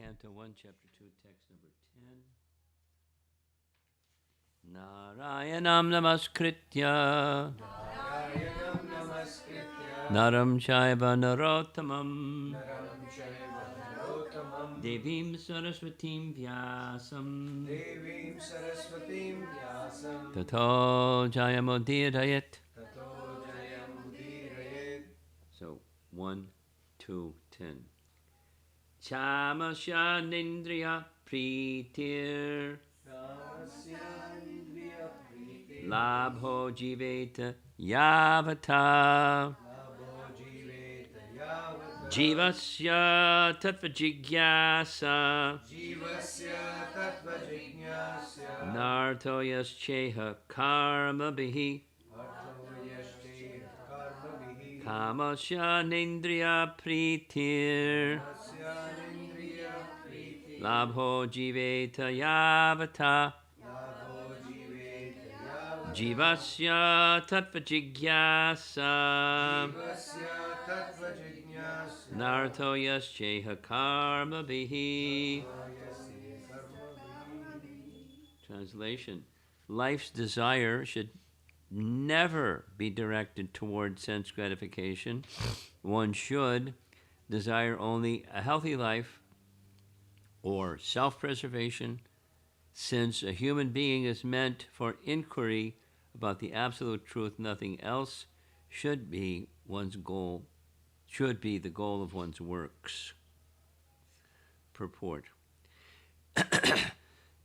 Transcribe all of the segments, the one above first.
Canto 1, Chapter 2, text number 10. Narayanam namaskritya Narayanam namaskritya Naram Chaiva Narottamam Naram Chaiva Narottamam Devim Saraswatim Vyasam Devim Saraswatim Vyasam Tato Jayamudirayet. Tato Jayamudirayet. So 1, 2, 10. Chamasya Nindriya Pritir Ramasya Indriya Priti Labho Jiveta Yavata Labho Jiveta Yavata Jivasya Tattva Jigyasa Jivasya Tattva Jignasya Narto Yascheha Karma Bihi Artho Yashti Karma Vihi Kamasya Nindriya Pritir Ramasya Indriya Priti Labho Jiveta Yavata Labho Jiveta Yavata Jivasya Tattva Jigyasa Jivasya Tattva Jignasya Narto Yascheha Karma Bihi. Translation: life's desire should never be directed toward sense gratification. One should desire only a healthy life or self-preservation, since a human being is meant for inquiry about the absolute truth. Nothing else should be one's goal, should be the goal of one's works. Purport: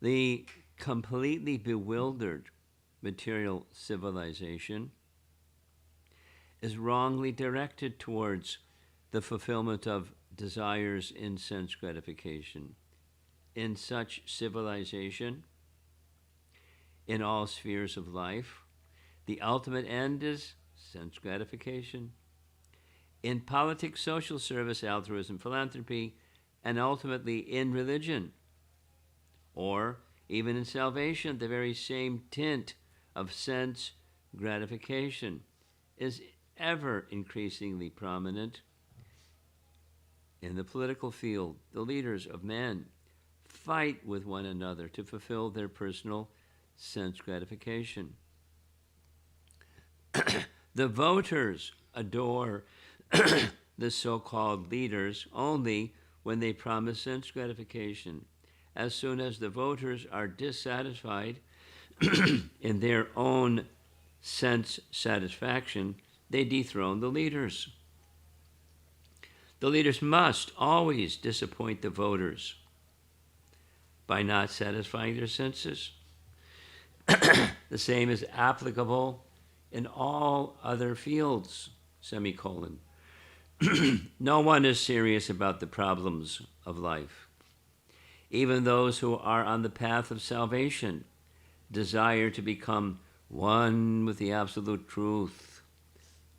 the completely bewildered material civilization is wrongly directed towards the fulfillment of desires in sense gratification. In such civilization, in all spheres of life, the ultimate end is sense gratification. In politics, social service, altruism, philanthropy, and ultimately in religion, or even in salvation, the very same tint of sense gratification is ever increasingly prominent. In the political field, the leaders of men fight with one another to fulfill their personal sense gratification. The voters adore the so-called leaders only when they promise sense gratification. As soon as the voters are dissatisfied in their own sense satisfaction, they dethrone the leaders. The leaders must always disappoint the voters by not satisfying their senses. The same is applicable in all other fields, semicolon. No one is serious about the problems of life. Even those who are on the path of salvation desire to become one with the absolute truth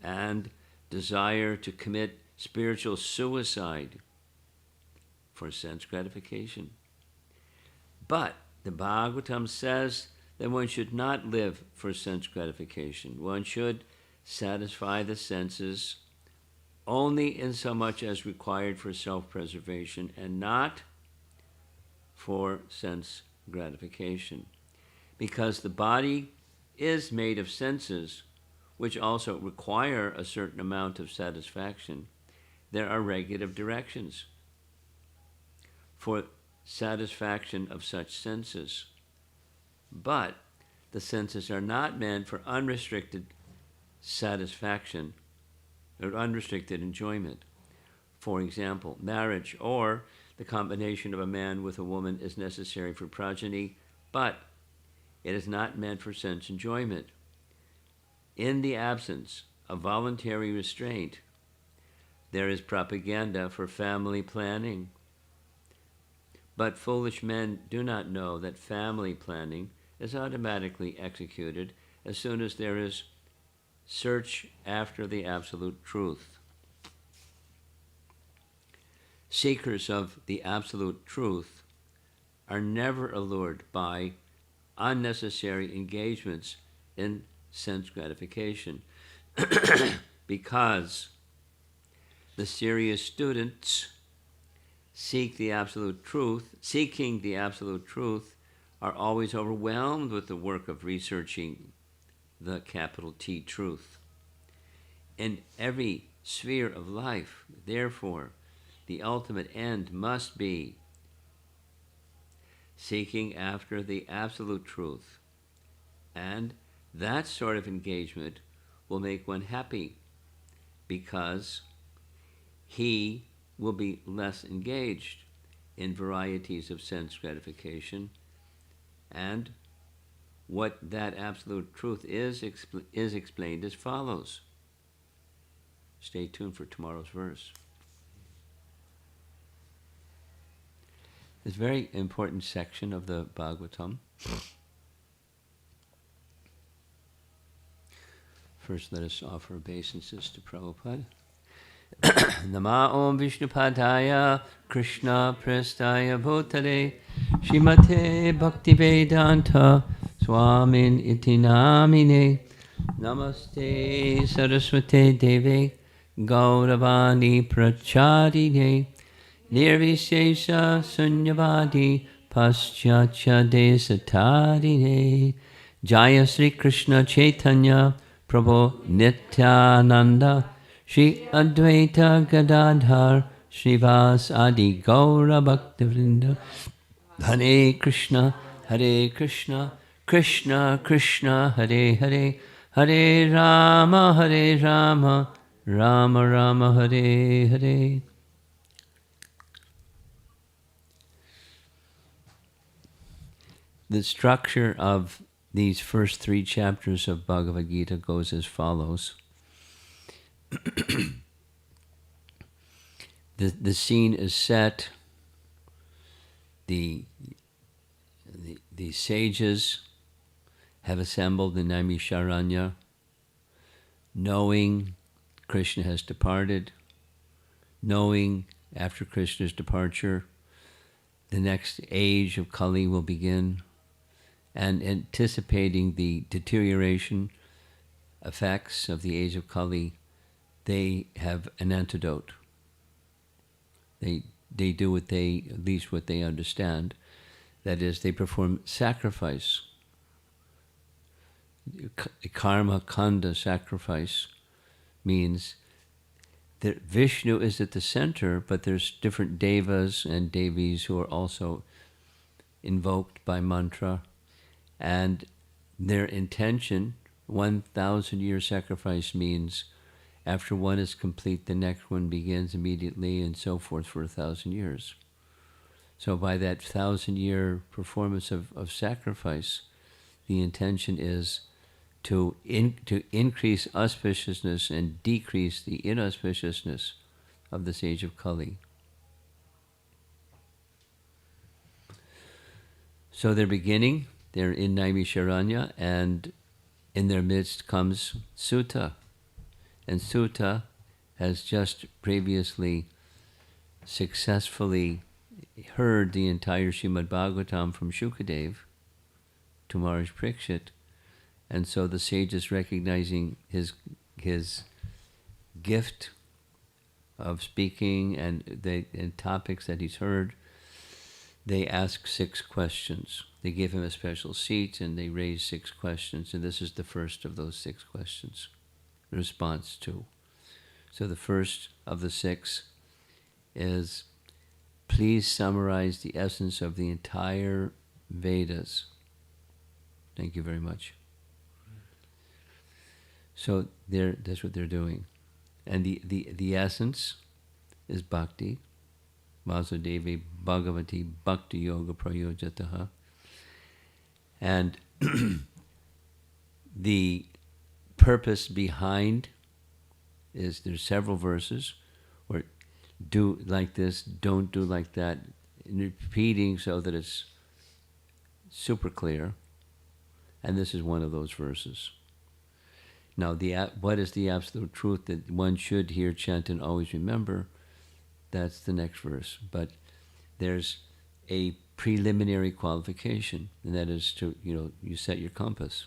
and desire to commit spiritual suicide for sense gratification. But the Bhagavatam says that one should not live for sense gratification. One should satisfy the senses only in so much as required for self-preservation and not for sense gratification. Because the body is made of senses, which also require a certain amount of satisfaction, there are regulative directions for satisfaction of such senses. But the senses are not meant for unrestricted satisfaction or unrestricted enjoyment. For example, marriage or the combination of a man with a woman is necessary for progeny, but it is not meant for sense enjoyment. In the absence of voluntary restraint, there is propaganda for family planning. But foolish men do not know that family planning is automatically executed as soon as there is search after the absolute truth. Seekers of the absolute truth are never allured by unnecessary engagements in sense gratification because the serious students seeking the absolute truth, are always overwhelmed with the work of researching the capital T truth. In every sphere of life, therefore, the ultimate end must be seeking after the absolute truth. And that sort of engagement will make one happy, because he will be less engaged in varieties of sense gratification. And what that absolute truth is explained as follows. Stay tuned for tomorrow's verse. This very important section of the Bhagavatam. First, let us offer obeisances to Prabhupada. Nama Om Vishnupadaya Krishna Prestaya Bhutale Shrimate Bhaktivedanta Swamin Iti Namine Namaste Saraswate Deve Gauravani Prachadine Nirvishesha Sunyavadi Paschatya Desatadine Jaya Sri Krishna Chaitanya Prabhu Nityananda Shri Advaita Gadadhar Srivas Adi Gaura Bhaktivinoda Hare Krishna Krishna Krishna Hare Hare Hare Rama Rama Rama Hare Hare. The structure of these first 3 chapters of Bhagavad Gita goes as follows. The scene is set. The sages have assembled in Naimisharanya, knowing Krishna has departed, knowing after Krishna's departure the next age of Kali will begin, and anticipating the deterioration effects of the age of Kali, they have an antidote. They do what they, at least what they understand, that is, they perform sacrifice. Karma Kanda sacrifice means that Vishnu is at the center, but there's different devas and devis who are also invoked by mantra, and their intention, 1,000-year sacrifice means after one is complete, the next one begins immediately, and so forth for 1,000 years. So by that 1,000-year performance of sacrifice, the intention is to increase auspiciousness and decrease the inauspiciousness of this age of Kali. So they're beginning, they're in Naimisharanya, and in their midst comes Sutta. And Sutta has just previously successfully heard the entire Srimad Bhagavatam from Shukadev to Maharaj Parikshit. And so the sages, recognizing his gift of speaking and topics that he's heard, they ask 6 questions. They give him a special seat and they raise 6 questions. And this is the first of those 6 questions. Response to. So the first of the 6 is, please summarize the essence of the entire Vedas. Thank you very much. So that's what they're doing. And the essence is bhakti. Vasudevi Bhagavati Bhakti Yoga Prayojataha. And the purpose behind is, there's several verses where do like this, don't do like that, repeating so that it's super clear. And this is one of those verses. Now, what is the absolute truth that one should hear, chant, and always remember? That's the next verse. But there's a preliminary qualification, and that is to, you set your compass.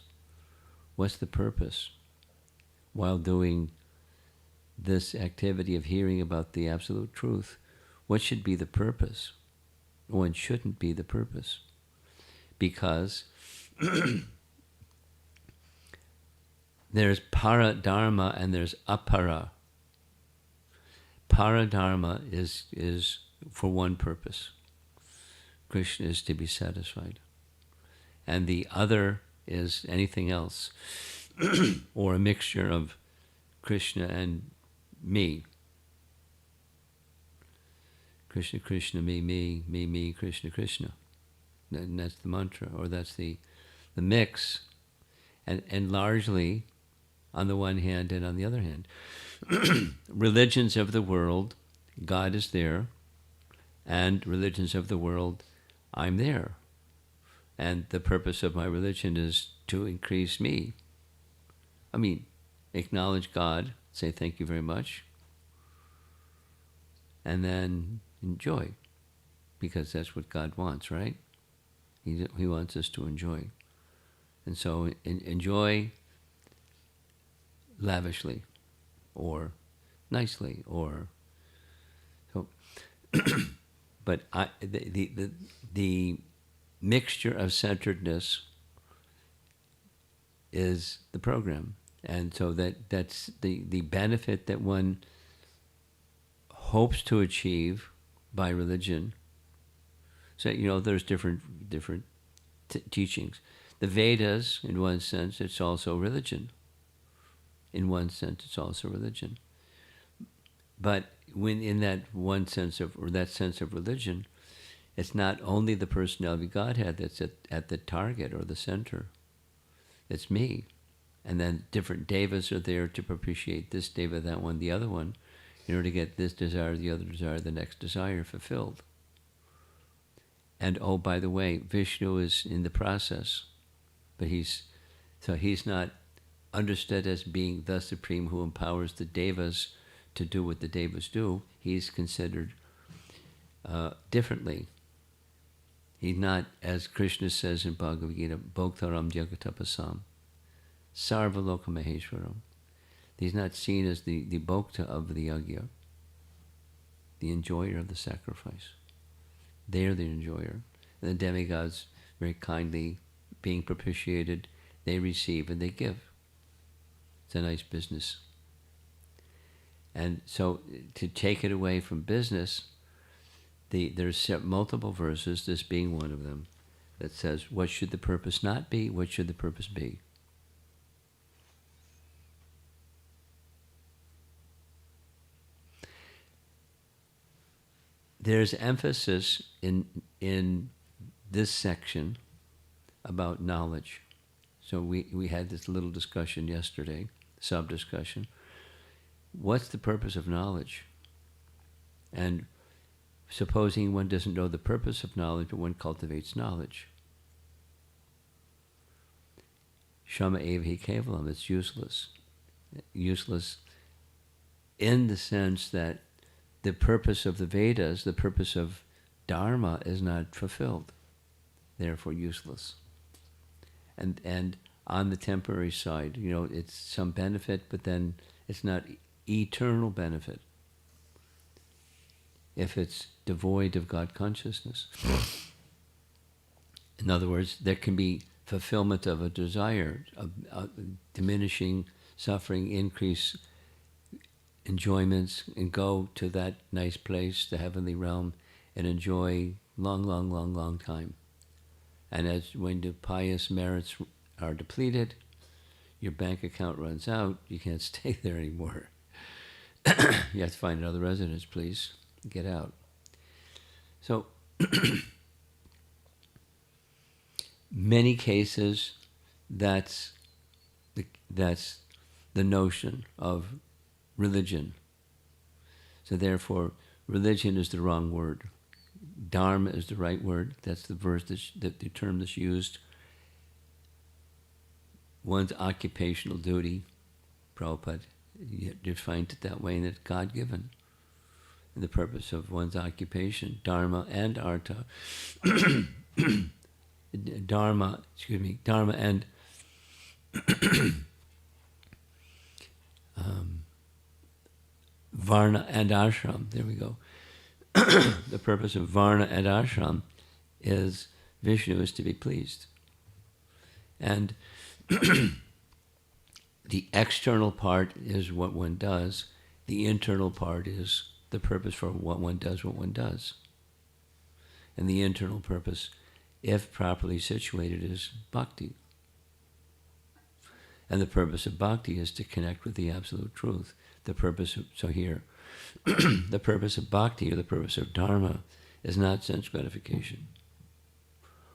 What's the purpose? While doing this activity of hearing about the absolute truth, what should be the purpose? What shouldn't be the purpose? Because there's paradharma and there's apara. Paradharma is for one purpose. Krishna is to be satisfied. And the other is anything else, or a mixture of Krishna and me. Krishna, Krishna, me, Krishna, Krishna. And that's the mantra, or that's the mix. And largely, on the one hand and on the other hand, religions of the world, God is there, and religions of the world, I'm there. And the purpose of my religion is to increase me. I mean, acknowledge God, say thank you very much, and then enjoy, because that's what God wants, right? He wants us to enjoy. And so enjoy lavishly, or nicely, or so. But the mixture of centeredness is the program, and so that's the benefit that one hopes to achieve by religion. So there's different teachings. The Vedas, in one sense, it's also religion. In one sense, it's also religion. But when in that one sense of, or that sense of religion, it's not only the personality of Godhead that's at the target or the center. It's me. And then different devas are there to propitiate this deva, that one, the other one, in order to get this desire, the other desire, the next desire fulfilled. And oh, by the way, Vishnu is in the process, but he's not understood as being the Supreme who empowers the devas to do what the devas do. He's considered differently. He's not, as Krishna says in Bhagavad Gita, Bhoktaram Jagatapasam, Sarvaloka Maheshwaram. He's not seen as the Bhokta of the yajna, the enjoyer of the sacrifice. They're the enjoyer. And the demigods, very kindly being propitiated, they receive and they give. It's a nice business. And so to take it away from business, there's multiple verses, this being one of them, that says, what should the purpose not be? What should the purpose be? There's emphasis in this section about knowledge. So we had this little discussion yesterday, sub-discussion. What's the purpose of knowledge? And supposing one doesn't know the purpose of knowledge, but one cultivates knowledge. Shama evahi kevalam, it's useless. Useless in the sense that the purpose of the Vedas, the purpose of Dharma is not fulfilled. Therefore useless. And on the temporary side, it's some benefit, but then it's not eternal benefit if it's devoid of God consciousness. In other words, there can be fulfillment of a desire, of diminishing suffering, increase enjoyments, and go to that nice place, the heavenly realm, and enjoy long time. And when the pious merits are depleted, your bank account runs out, you can't stay there anymore. You have to find another residence, please. Get out. So, many cases, that's the notion of religion. So therefore, religion is the wrong word. Dharma is the right word. That's the verse, the term that's used. One's occupational duty, Prabhupada defined it that way, and it's God-given. And the purpose of one's occupation, dharma and artha, dharma and varna and ashram, there we go. the purpose of Varna and ashram is Vishnu is to be pleased. And the external part is what one does. The internal part is the purpose for what one does. And the internal purpose, if properly situated, is bhakti. And the purpose of bhakti is to connect with the absolute truth. The purpose of, the purpose of bhakti or the purpose of dharma is not sense gratification.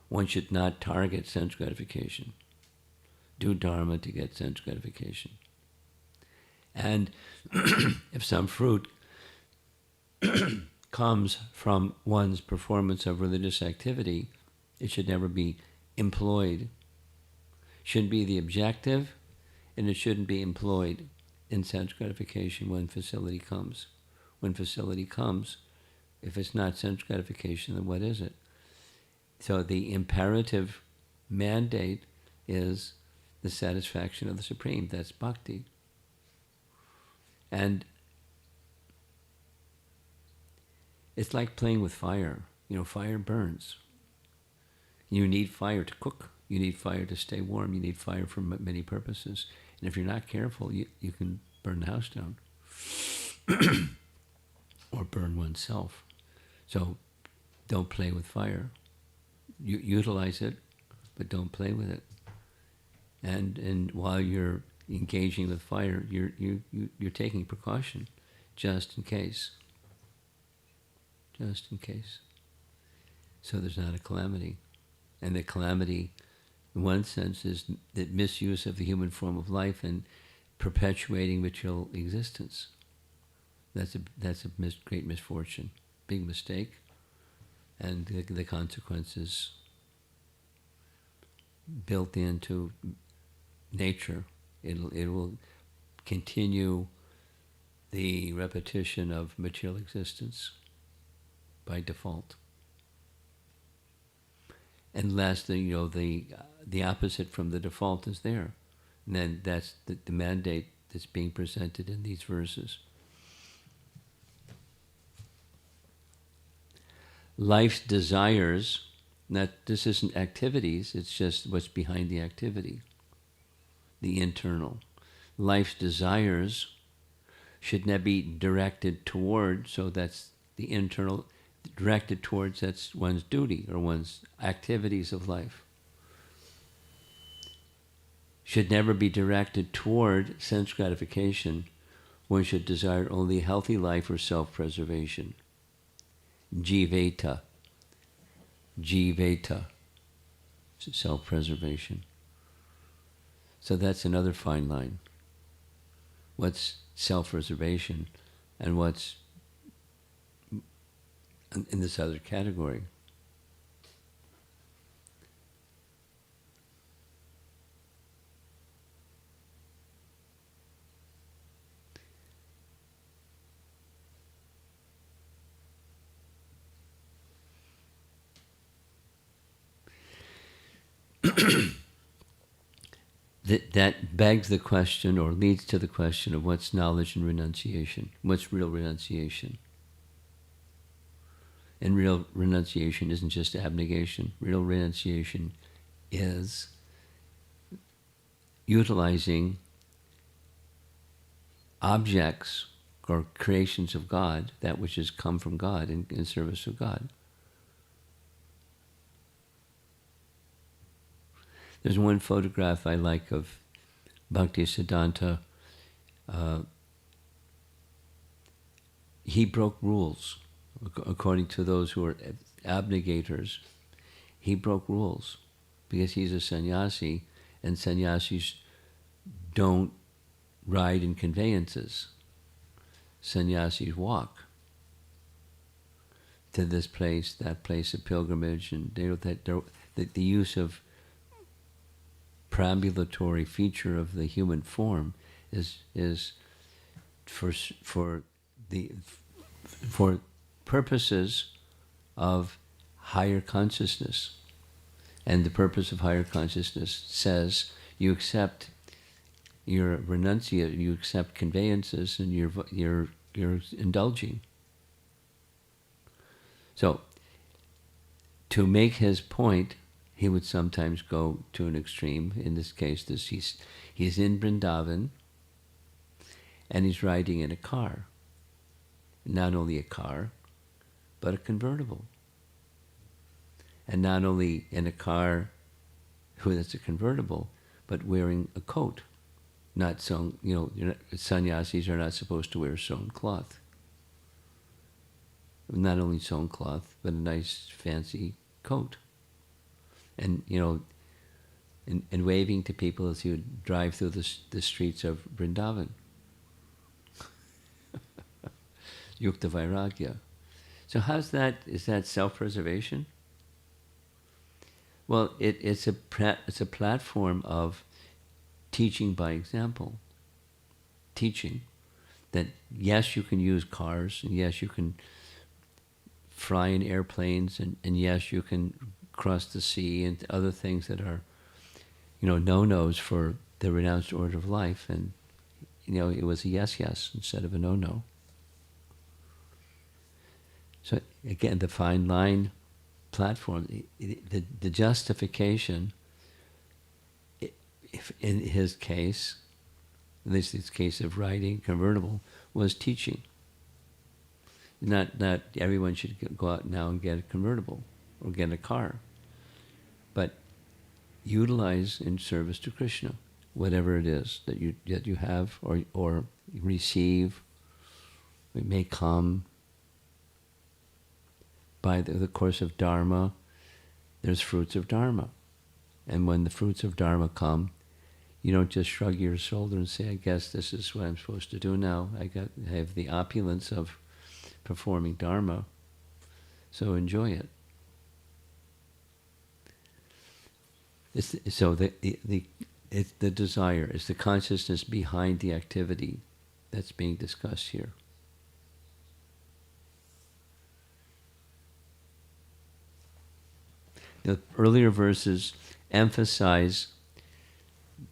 One should not target sense gratification. Do dharma to get sense gratification. And if some fruit comes from one's performance of religious activity, it should never be employed. Shouldn't be the objective, and it shouldn't be employed in sense gratification when facility comes. When facility comes, if it's not sense gratification, then what is it? So the imperative mandate is the satisfaction of the Supreme. That's bhakti. And it's like playing with fire. You know, fire burns. You need fire to cook. You need fire to stay warm. You need fire for many purposes. And if you're not careful, you can burn the house down or burn oneself. So don't play with fire. You utilize it, but don't play with it. And while you're engaging with fire, you're taking precaution, just in case. Just in case. So there's not a calamity. And the calamity, in one sense, is the misuse of the human form of life and perpetuating material existence. That's a great misfortune, big mistake, and the consequences built into nature. It will continue the repetition of material existence by default. Unless the opposite from the default is there. And then that's the mandate that's being presented in these verses. Life's desires, this isn't activities, it's just what's behind the activity, the internal. Life's desires should not be directed toward, so that's the internal, directed towards, that's one's duty or one's activities of life. Should never be directed toward sense gratification. One should desire only healthy life or self-preservation. Jiveta. Jiveta. Self-preservation. So that's another fine line. What's self-preservation and what's in this other category? That begs the question or leads to the question of what's knowledge and renunciation. What's real renunciation? And real renunciation isn't just abnegation. Real renunciation is utilizing objects or creations of God, that which has come from God in service of God. There's one photograph I like of Bhaktisiddhanta. He broke rules, according to those who are abnegators. He broke rules because he's a sannyasi, and sannyasis don't ride in conveyances. Sannyasis walk to this place, that place of pilgrimage, and the use of preambulatory feature of the human form is for purposes of higher consciousness. And the purpose of higher consciousness says you accept your renunciate, you accept conveyances, and you're indulging. So, to make his point, he would sometimes go to an extreme. In this case, he's in Vrindavan, and he's riding in a car. Not only a car, but a convertible. And not only in a car that's a convertible, but wearing a coat. Not sewn, sannyasis are not supposed to wear sewn cloth. Not only sewn cloth, but a nice fancy coat. And, and waving to people as you drive through the streets of Vrindavan. Yukta Vairagya. So is that self-preservation? Well, it's a platform of teaching by example. Teaching that yes, you can use cars, and yes, you can fly in airplanes, and yes, you can cross the sea and other things that are, no-nos for the renounced order of life. And, it was a yes instead of a no. So again, the fine line platform, the justification, if in his case, at least his case of riding convertible, was teaching. Not everyone should go out now and get a convertible or get a car, but utilize in service to Krishna whatever it is that you have or receive. It may come by the course of Dharma. There's fruits of Dharma. And when the fruits of Dharma come, you don't just shrug your shoulder and say, I guess this is what I'm supposed to do now. I have the opulence of performing Dharma, so enjoy it. It's the desire, it's the consciousness behind the activity that's being discussed here. The earlier verses emphasize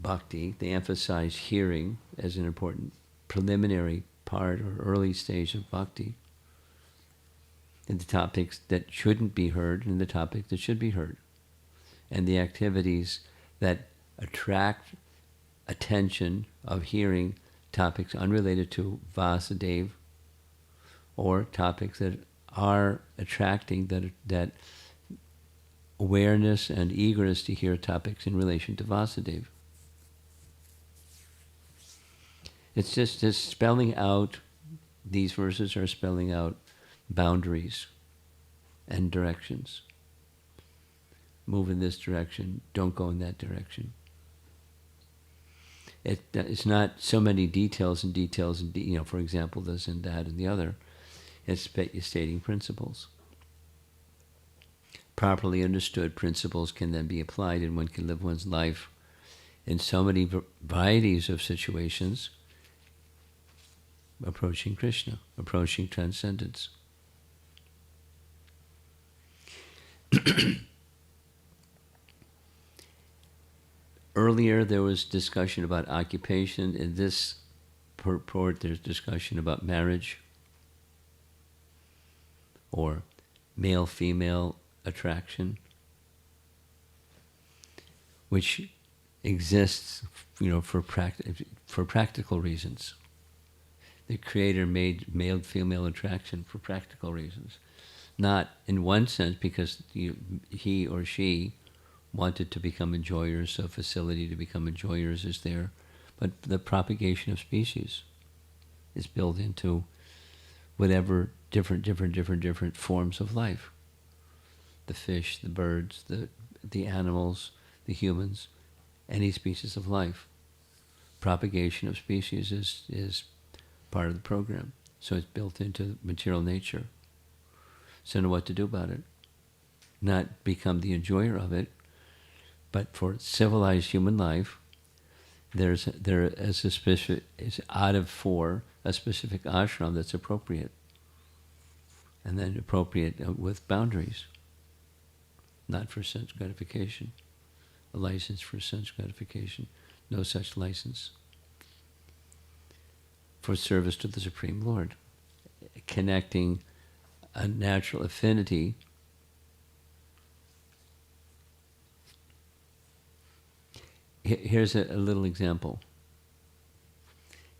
bhakti, they emphasize hearing as an important preliminary part or early stage of bhakti, and the topics that shouldn't be heard and the topics that should be heard, and the activities that attract attention of hearing, topics unrelated to Vasudeva, or topics that are attracting that awareness and eagerness to hear topics in relation to Vasudeva. It's just spelling out, these verses are spelling out boundaries and directions. Move in this direction, don't go in that direction. It's not so many details, for example, this and that and the other. It's stating principles. Properly understood, principles can then be applied, and one can live one's life in so many varieties of situations, approaching Krishna, approaching transcendence. Earlier, there was discussion about occupation. In this purport, there's discussion about marriage or male-female attraction, which exists, for practical reasons. The Creator made male-female attraction for practical reasons, not in one sense because he or she wanted to become enjoyers, so facility to become enjoyers is there, but the propagation of species is built into whatever different forms of life. The fish, the birds, the animals, the humans, any species of life. Propagation of species is part of the program. So it's built into material nature. So know what to do about it. Not become the enjoyer of it, but for civilized human life, there is a specific, is out of four, a specific ashram that's appropriate. And then appropriate with boundaries. Not for sense gratification. A license for sense gratification. No such license. For service to the Supreme Lord. Connecting a natural affinity. Here's a little example.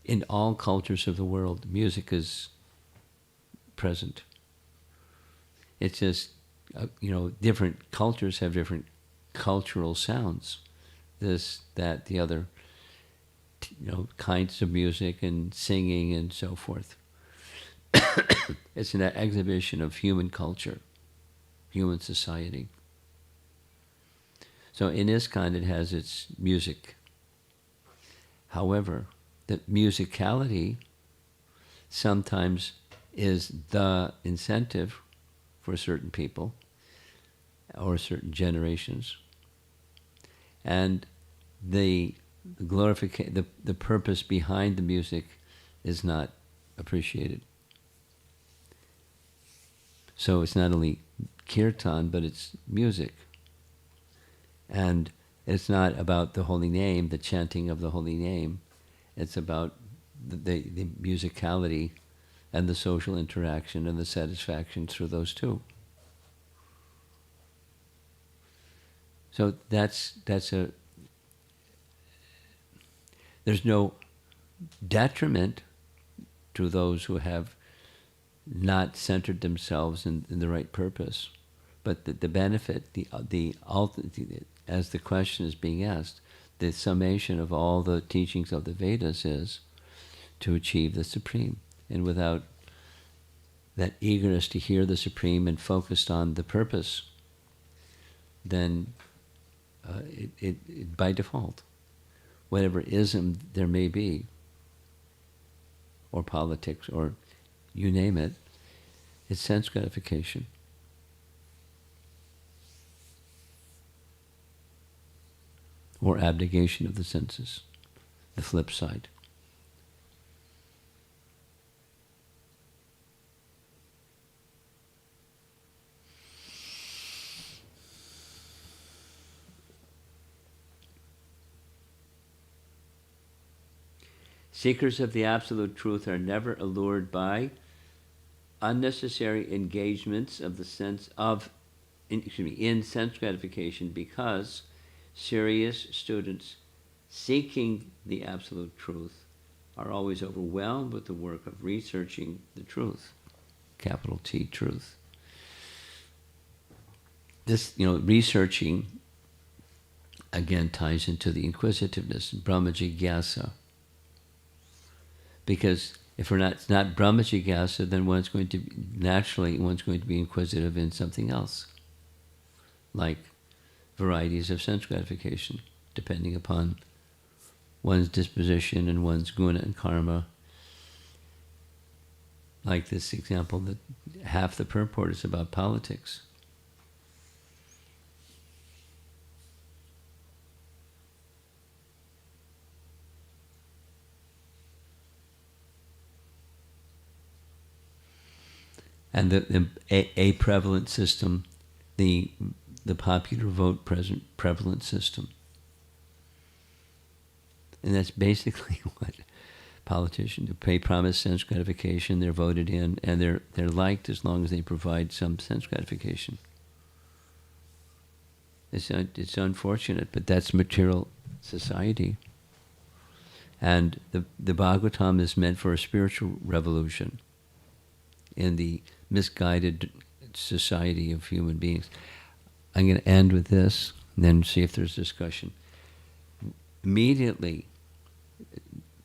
In all cultures of the world, music is present. It's just, different cultures have different cultural sounds. This, that, the other, kinds of music and singing and so forth. It's an exhibition of human culture, human society. So in ISKCON, it has its music. However, the musicality sometimes is the incentive for certain people or certain generations, and the glorification, the purpose behind the music is not appreciated. So it's not only kirtan, but it's music. And it's not about the holy name, the chanting of the holy name. It's about the musicality and the social interaction and the satisfaction through those two. So there's no detriment to those who have not centered themselves in the right purpose, but the benefit, as the question is being asked, the summation of all the teachings of the Vedas is to achieve the Supreme. And without that eagerness to hear the Supreme and focused on the purpose, then it by default, whatever ism there may be, or politics, or you name it, it's sense gratification. Or abnegation of the senses, the flip side. Seekers of the absolute truth are never allured by unnecessary engagements of the sense of, in sense gratification, because serious students seeking the absolute truth are always overwhelmed with the work of researching the truth, capital T, truth. This, researching, again, ties into the inquisitiveness, Brahma Jigyasa. Because if it's not Brahma Jigyasa, then one's going to be inquisitive in something else, like varieties of sense gratification, depending upon one's disposition and one's guna and karma. Like this example that half the purport is about politics. And a prevalent system, the popular vote prevalent system. And that's basically what politicians do. Pay promise sense gratification, they're voted in, and they're liked as long as they provide some sense gratification. It's unfortunate, but that's material society. And the Bhagavatam is meant for a spiritual revolution in the misguided society of human beings. I'm going to end with this, and then see if there's discussion. Immediately,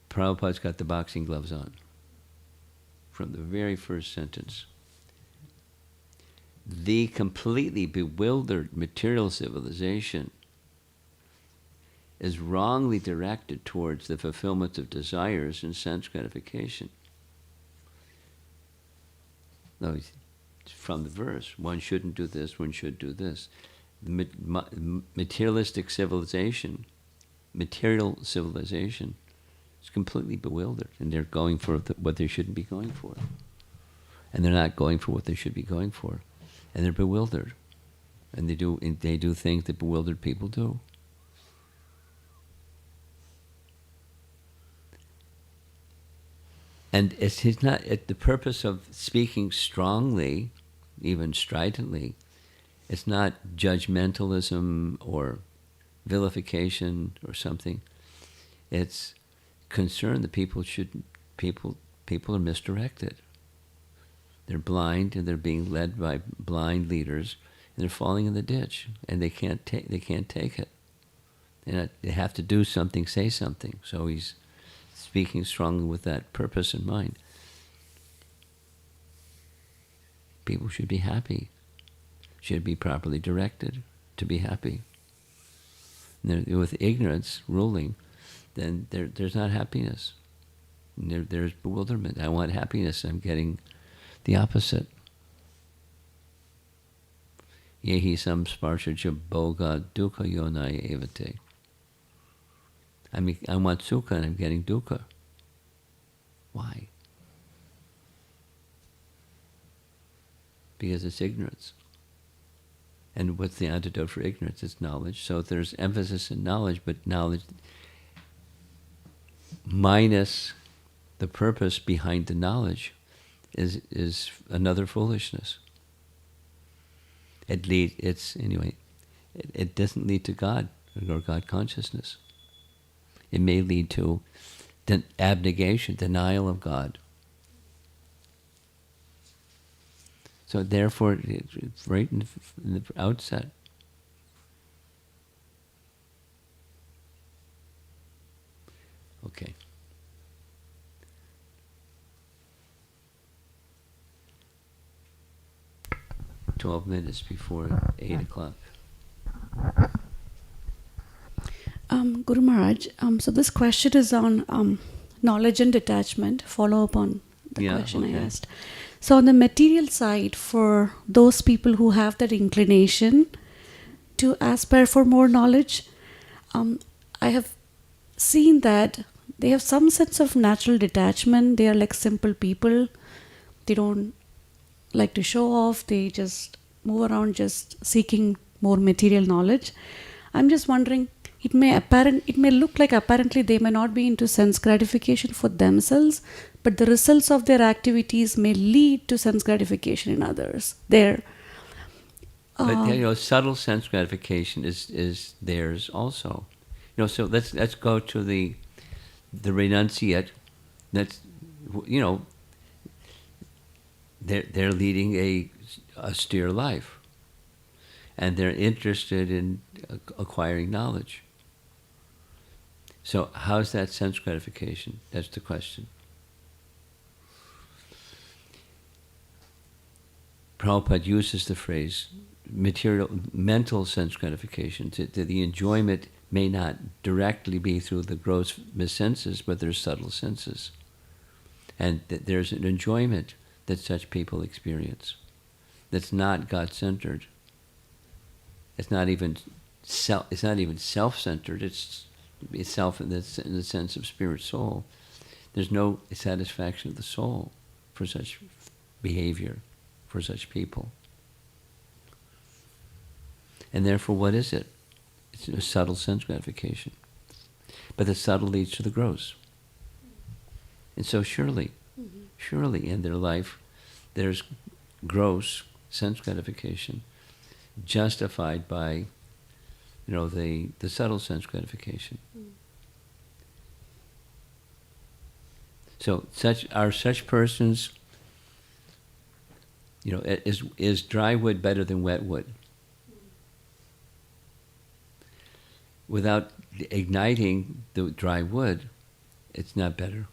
Prabhupada's got the boxing gloves on, from the very first sentence. The completely bewildered material civilization is wrongly directed towards the fulfillment of desires and sense gratification. No, from the verse, one shouldn't do this, one should do this. Materialistic civilization, material civilization, is completely bewildered, and they're going for what they shouldn't be going for. And they're not going for what they should be going for. And they're bewildered. And they do things that bewildered people do. And it's not the purpose of speaking strongly even stridently, it's not judgmentalism or vilification or something. It's concern that people are misdirected. They're blind and they're being led by blind leaders, and they're falling in the ditch, and they can't take it. And they have to do something, say something. So he's speaking strongly with that purpose in mind. People should be happy, should be properly directed to be happy. And with ignorance ruling, then there's not happiness. There's bewilderment. I want happiness. I'm getting the opposite. Yehi sam sparshaja boga dukkha yonaya evate. I want sukha and I'm getting dukkha. Why? Because it's ignorance. And what's the antidote for ignorance? It's knowledge. So there's emphasis in knowledge, but knowledge minus the purpose behind the knowledge is another foolishness. It doesn't lead to God or God consciousness. It may lead to abnegation, denial of God. So therefore, it's right in the outset. Okay. "12 minutes before 8 o'clock. Guru Maharaj, so this question is on knowledge and detachment, follow up on the question I asked. So on the material side, for those people who have that inclination to aspire for more knowledge, I have seen that they have some sense of natural detachment. They are like simple people. They don't like to show off. They just move around just seeking more material knowledge. I'm just wondering, it may look like apparently they may not be into sense gratification for themselves, but the results of their activities may lead to sense gratification in others. But subtle sense gratification is theirs also. So let's go to the renunciate. That's they're leading a austere life, and they're interested in acquiring knowledge. So how's that sense gratification? That's the question. Prabhupada uses the phrase mental sense gratification. The enjoyment may not directly be through the gross senses, but there's subtle senses. And there's an enjoyment that such people experience that's not God-centered. It's not even self-centered. It's self in the sense of spirit soul. There's no satisfaction of the soul for such behavior, for such people. And therefore, what is it? It's a subtle sense gratification. But the subtle leads to the gross. And so surely in their life, there's gross sense gratification justified by the subtle sense gratification. So such persons, is dry wood better than wet wood? Without igniting the dry wood, it's not better.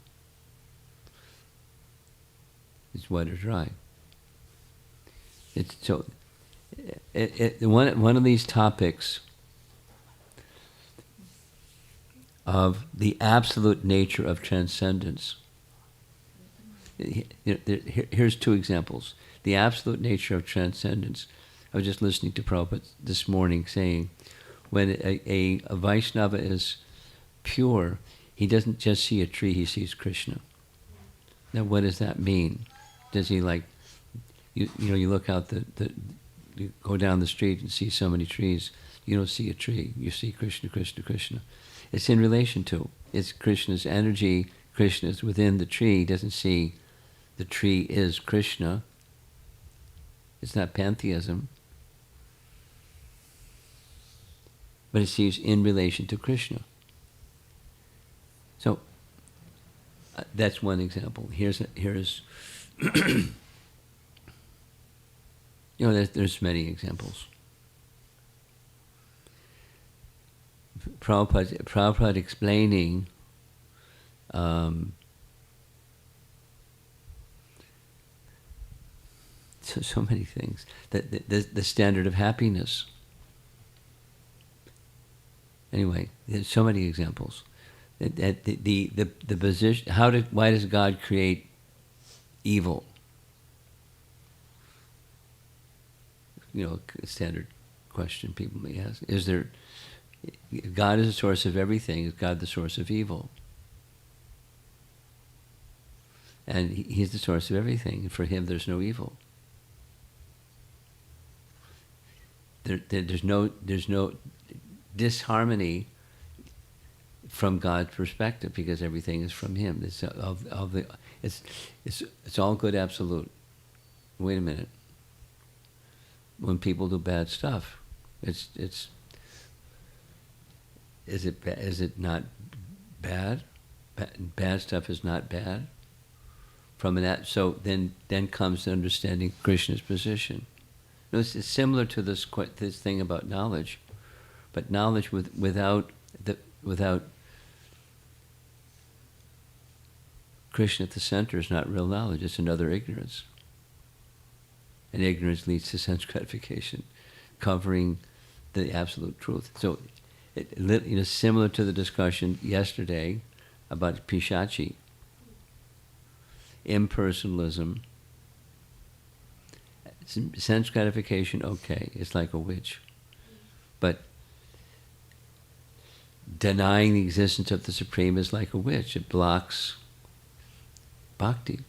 It's wet or dry. One of these topics of the absolute nature of transcendence. Here's two examples. The absolute nature of transcendence. I was just listening to Prabhupada this morning saying, when a Vaishnava is pure, he doesn't just see a tree, he sees Krishna. Now, what does that mean? Does he you look out you go down the street and see so many trees, you don't see a tree, you see Krishna, Krishna, Krishna. It's in relation to, it's Krishna's energy, Krishna is within the tree, he doesn't see the tree is Krishna. It's not pantheism. But it's used in relation to Krishna. So that's one example. Here's there's many examples. Prabhupada explaining so many things. The standard of happiness. Anyway, there's so many examples. The position. Why does God create evil? A standard question people may ask. Is there? God is the source of everything. Is God the source of evil? And He's the source of everything. For Him, there's no evil. There's no disharmony from God's perspective because everything is from Him. It's all good absolute. Wait a minute. When people do bad stuff, is it not bad? Bad stuff is not bad. So then comes the understanding Krishna's position. It's similar to this thing about knowledge, but knowledge without Krishna at the center is not real knowledge. It's another ignorance. And ignorance leads to sense gratification, covering the absolute truth. So, similar to the discussion yesterday about Pishachi, impersonalism, sense gratification, okay, it's like a witch. But denying the existence of the Supreme is like a witch. It blocks bhakti.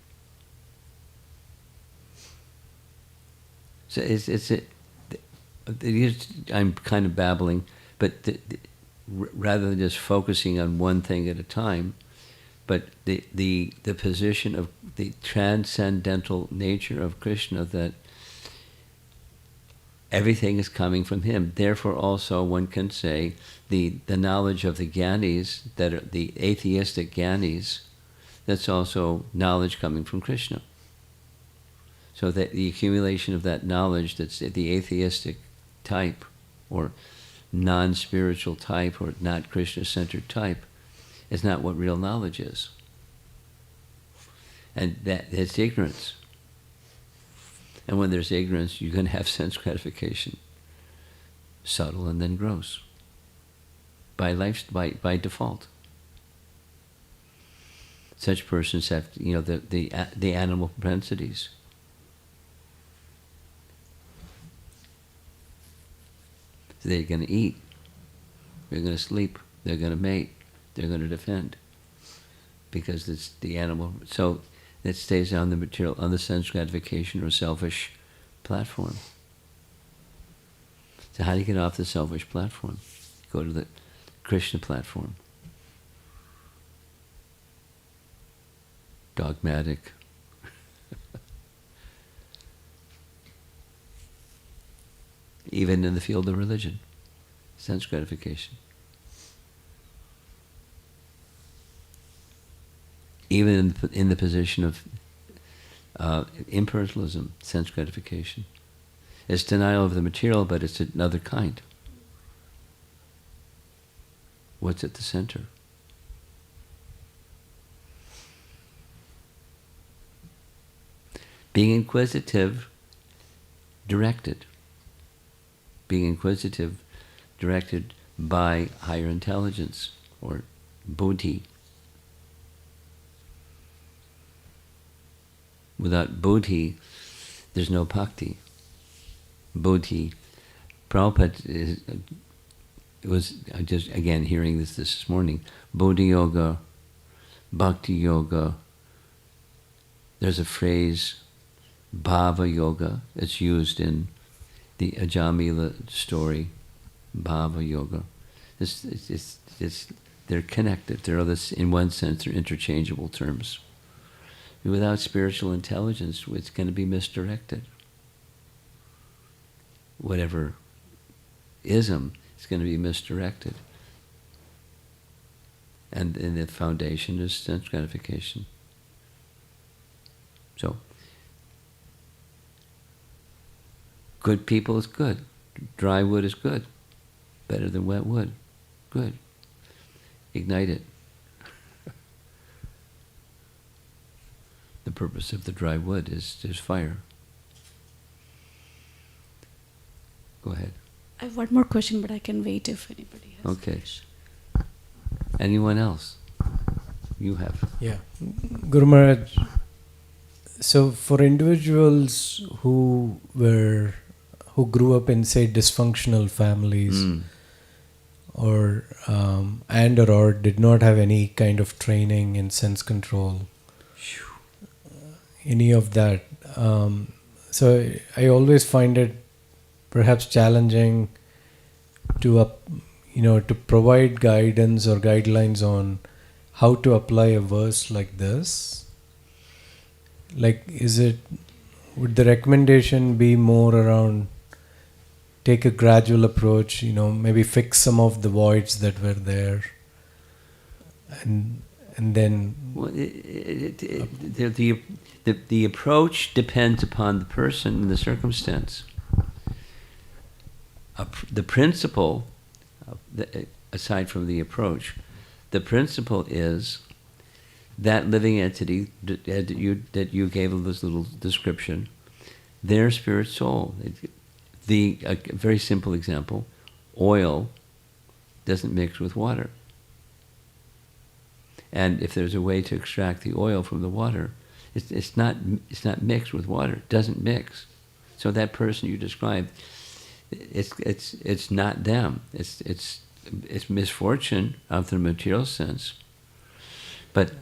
So I'm kind of babbling, but rather than just focusing on one thing at a time, but the position of the transcendental nature of Krishna, that everything is coming from Him. Therefore, also one can say the knowledge of the Gyanis, that are the atheistic Gyanis, that's also knowledge coming from Krishna. So that the accumulation of that knowledge, that's the atheistic type, or non-spiritual type, or not Krishna-centered type, is not what real knowledge is. And it's ignorance. And when there's ignorance, you're going to have sense gratification, subtle and then gross, by default. Such persons have, the animal propensities. So they're going to eat, they're going to sleep, they're going to mate, they're going to defend, because it's the animal. So it stays on the material, on the sense gratification or selfish platform. So how do you get off the selfish platform? Go to the Krishna platform. Dogmatic. Even in the field of religion, sense gratification. Even in the position of impersonalism, sense gratification. It's denial of the material, but it's another kind. What's at the center? Being inquisitive, directed. Being inquisitive, directed by higher intelligence, or buddhi. Without buddhi, there's no bhakti. Buddhi. Prabhupada was just again hearing this morning. Buddhi yoga, bhakti yoga. There's a phrase, bhava yoga. It's used in the Ajamila story, bhava yoga. They're connected. In one sense, they're interchangeable terms. Without spiritual intelligence, it's going to be misdirected. whatever ism is going to be misdirected. And the foundation is sense gratification. So, good people is good. Dry wood is good. Better than wet wood. Good. Ignite it. The purpose of the dry wood is fire. Go ahead. I have one more question, but I can wait if anybody has. Okay. Anyone else? You have. Yeah. Guru Maharaj, so for individuals who grew up in, say, dysfunctional families, or did not have any kind of training in sense control, any of that, so I always find it perhaps challenging to to provide guidance or guidelines on how to apply a verse like this. Like, would the recommendation be more around take a gradual approach, maybe fix some of the voids that were there, and then... Well, the approach depends upon the person and the circumstance. The principle, aside from the approach, the principle is that living entity that you gave this little description, their spirit soul. A very simple example: oil doesn't mix with water, and if there's a way to extract the oil from the water, it's not mixed with water. It doesn't mix. So that person you described, it's not them. It's misfortune of the material sense, but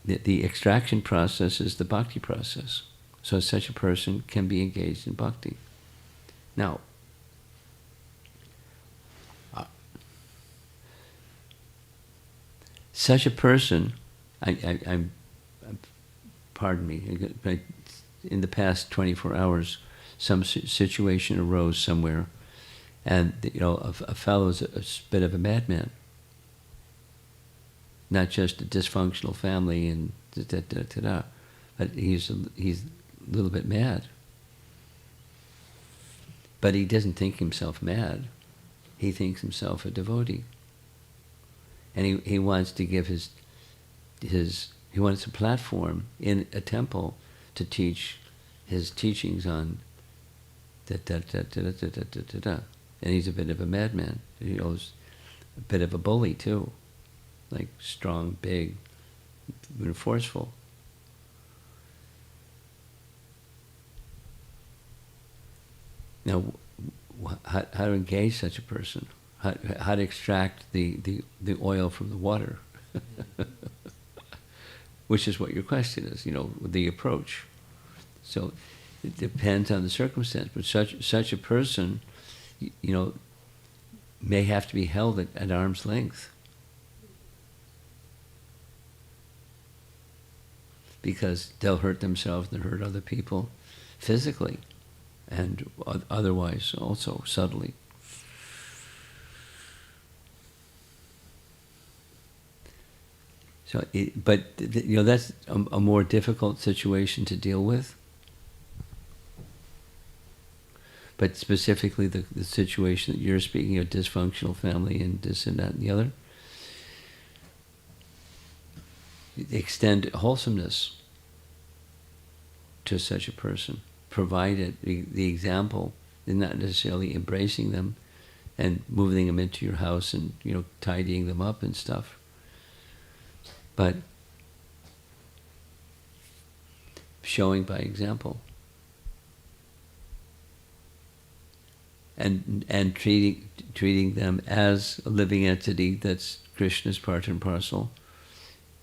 the extraction process is the bhakti process. So such a person can be engaged in bhakti. Now, such a person, I'm pardon me, but in the past 24 hours, some situation arose somewhere, and a fellow is a bit of a madman. Not just a dysfunctional family and but he's a little bit mad. But he doesn't think himself mad. He thinks himself a devotee. And he wants to give he wants a platform in a temple to teach his teachings on and he's a bit of a madman. He's a bit of a bully too. Like strong, big, forceful. Now, how to engage such a person? How to extract the oil from the water? Which is what your question is, the approach. So it depends on the circumstance, but such a person, may have to be held at arm's length. Because they'll hurt themselves and hurt other people physically and otherwise also subtly. So, that's a more difficult situation to deal with. But specifically the situation that you're speaking of, dysfunctional family and this and that and the other, extend wholesomeness to such a person, provided the example, and not necessarily embracing them and moving them into your house and tidying them up and stuff, but showing by example and treating them as a living entity that's Krishna's part and parcel,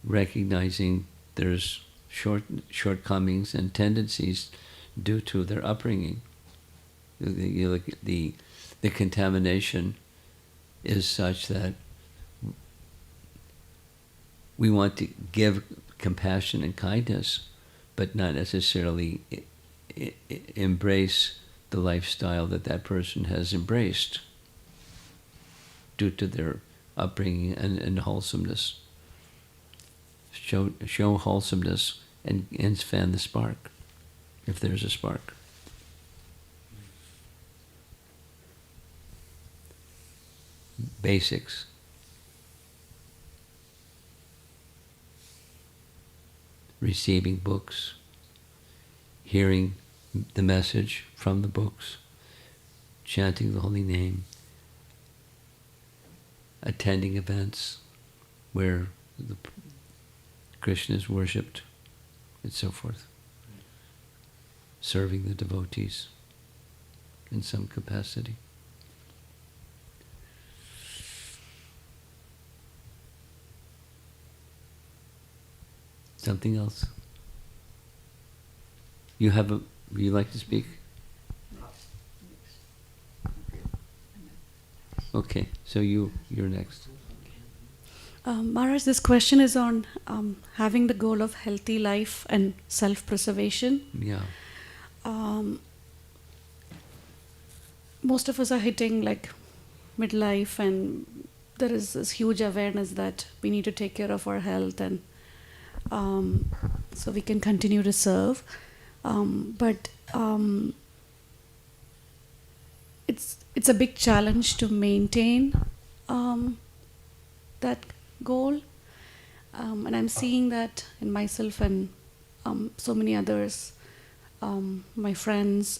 recognizing there's shortcomings and tendencies due to their upbringing. The contamination is such that we want to give compassion and kindness, but not necessarily embrace the lifestyle that that person has embraced due to their upbringing and wholesomeness. Show wholesomeness and fan the spark, if there's a spark. Basics. Receiving books, hearing the message from the books, chanting the holy name, attending events where Krishna is worshipped, and so forth. Serving the devotees in some capacity. Something else? You like to speak? Okay, so you're next. Maharaj, this question is on having the goal of healthy life and self-preservation. Yeah. Most of us are hitting like midlife, and there is this huge awareness that we need to take care of our health, and so we can continue to serve. But it's a big challenge to maintain that goal, and I'm seeing that in myself and so many others, my friends.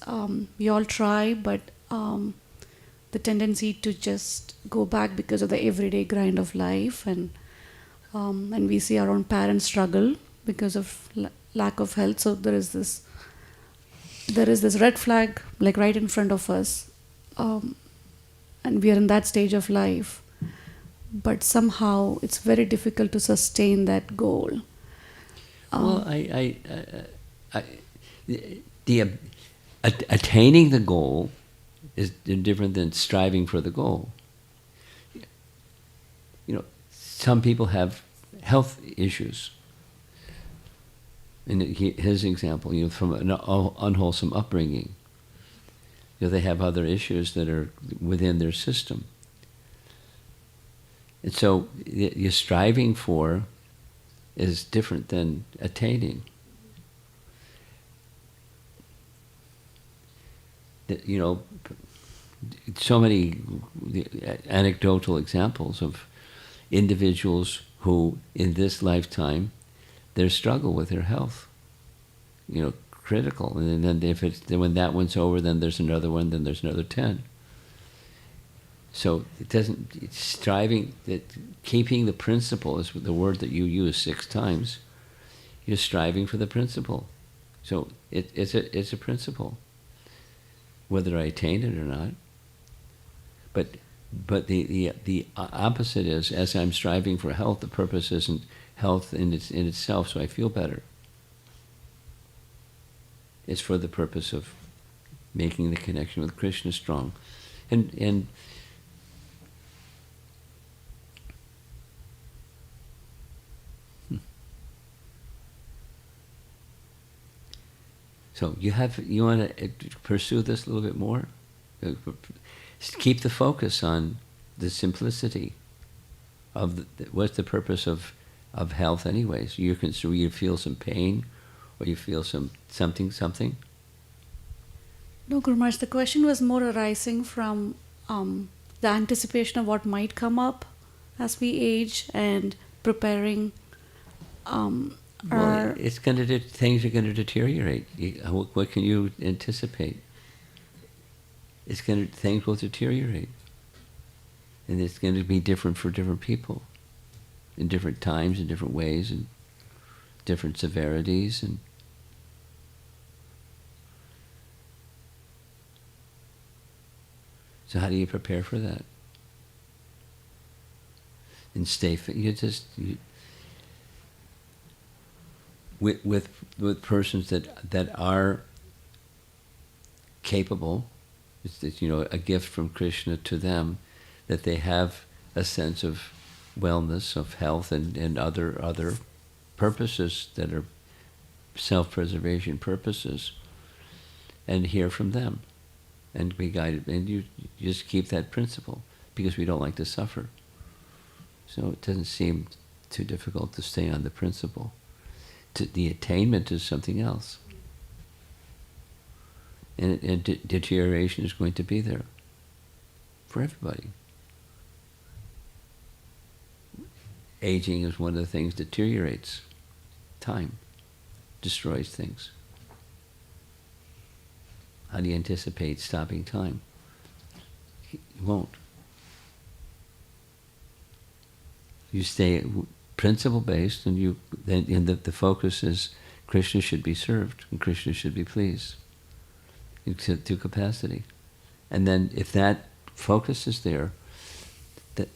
We all try, but the tendency to just go back because of the everyday grind of life, and we see our own parents struggle because of lack of health. So there is this red flag like right in front of us, and we are in that stage of life, but somehow it's very difficult to sustain that goal. Well, attaining the goal is different than striving for the goal. You know, some people have health issues. In his example, from an unwholesome upbringing, they have other issues that are within their system. And so you're striving for is different than attaining. So many anecdotal examples of individuals who, in this lifetime, their struggle with their health, critical. And then when that one's over, then there's another one, then there's another 10. So it's striving, keeping the principle is the word that you use 6 times. You're striving for the principle. So it's a principle, whether I attain it or not. But the opposite is, as I'm striving for health, the purpose isn't health in itself, so I feel better. It's for the purpose of making the connection with Krishna strong. And so you want to pursue this a little bit more? Keep the focus on the simplicity of what's the purpose of health anyways. You feel some pain, or you feel something. No, Guru Maharaj, the question was more arising from the anticipation of what might come up as we age and preparing Well, things are going to deteriorate. What can you anticipate? Things will deteriorate, and it's going to be different for different people, in different times, in different ways, and different severities, and so how do you prepare for that? And stay fit. With persons that are capable, it's a gift from Krishna to them, that they have a sense of wellness, of health, and other purposes that are self-preservation purposes, and hear from them. and be guided. And you just keep that principle because we don't like to suffer. So it doesn't seem too difficult to stay on the principle. The attainment is something else. And deterioration is going to be there for everybody. Aging is one of the things that deteriorates. Time destroys things. How do you anticipate stopping time? You won't. You stay principle-based, and the focus is Krishna should be served, and Krishna should be pleased to capacity. And then if that focus is there,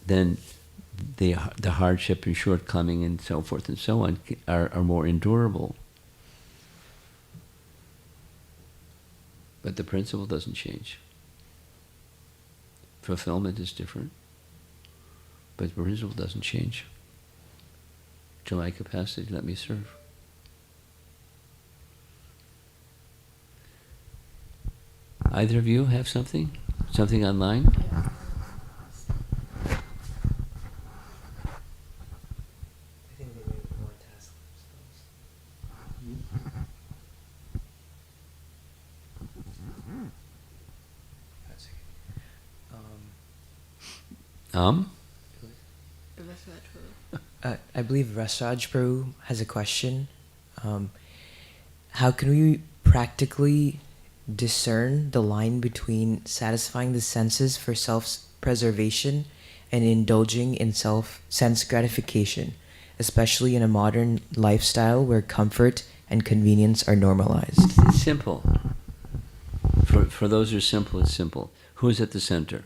then the hardship and shortcoming and so forth and so on are more endurable. But the principle doesn't change. Fulfillment is different, but the principle doesn't change. To my capacity, let me serve. Either of you have something? Something online? I believe Rasraj Prabhu has a question. How can we practically discern the line between satisfying the senses for self-preservation and indulging in sense gratification, especially in a modern lifestyle where comfort and convenience are normalized? It's simple. For those who are simple, it's simple. Who's at the center?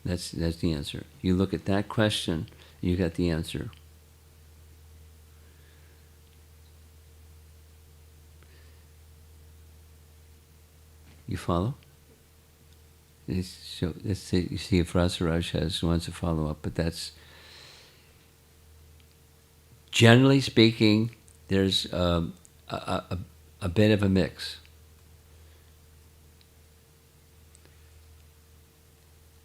That's the answer. You look at that question, you got the answer. You follow? So let's see. You see if Rasaraj wants to follow up, but that's generally speaking. There's a bit of a mix.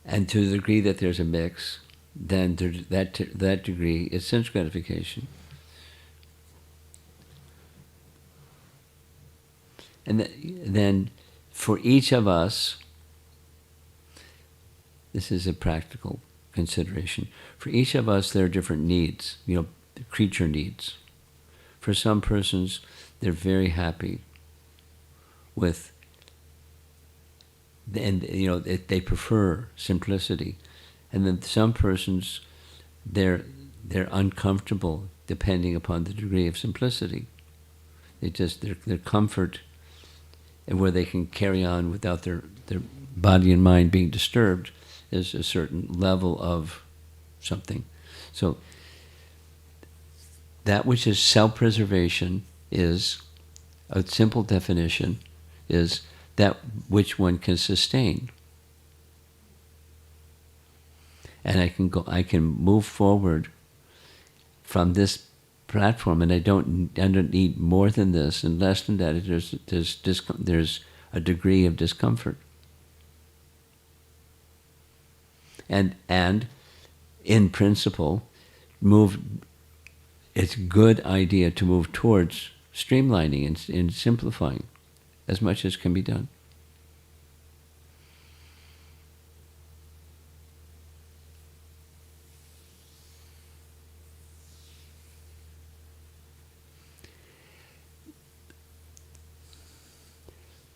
And to the degree that there's a mix, then that degree is sense gratification. And then for each of us, this is a practical consideration. For each of us, there are different needs, creature needs. For some persons, they're very happy with, and they prefer simplicity, and then some persons they're uncomfortable depending upon the degree of simplicity. Their comfort, and where they can carry on without their body and mind being disturbed, is a certain level of something. So that which is self-preservation is a simple definition is that which one can sustain. And I can move forward from this platform, and I don't need more than this, and less than that, there's a degree of discomfort. And in principle, it's a good idea to move towards streamlining and simplifying as much as can be done.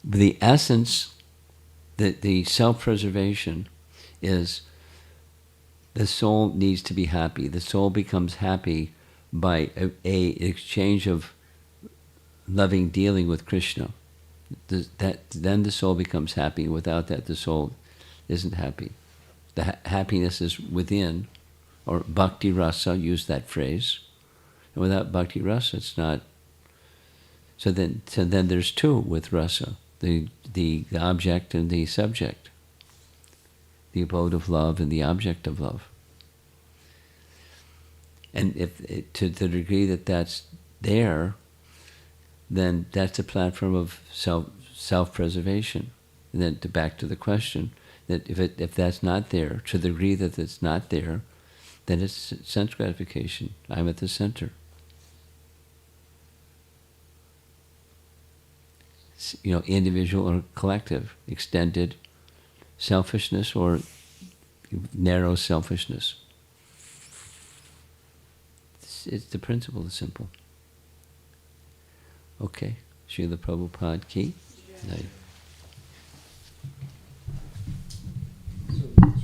The essence, the self-preservation is the soul needs to be happy. The soul becomes happy by a exchange of loving dealing with Krishna. Then the soul becomes happy. Without that, the soul isn't happy. The happiness is within, or bhakti rasa, use that phrase. And without bhakti rasa, it's not. So then there's two with rasa, the object and the subject, the abode of love and the object of love. And if to the degree that that's there, then that's a platform of self-preservation. And then back to the question, that if that's not there, to the degree that it's not there, then it's sense gratification. I'm at the center. Individual or collective, extended selfishness or narrow selfishness. It's the principle is simple. Okay. Srila Prabhupada ki. Night.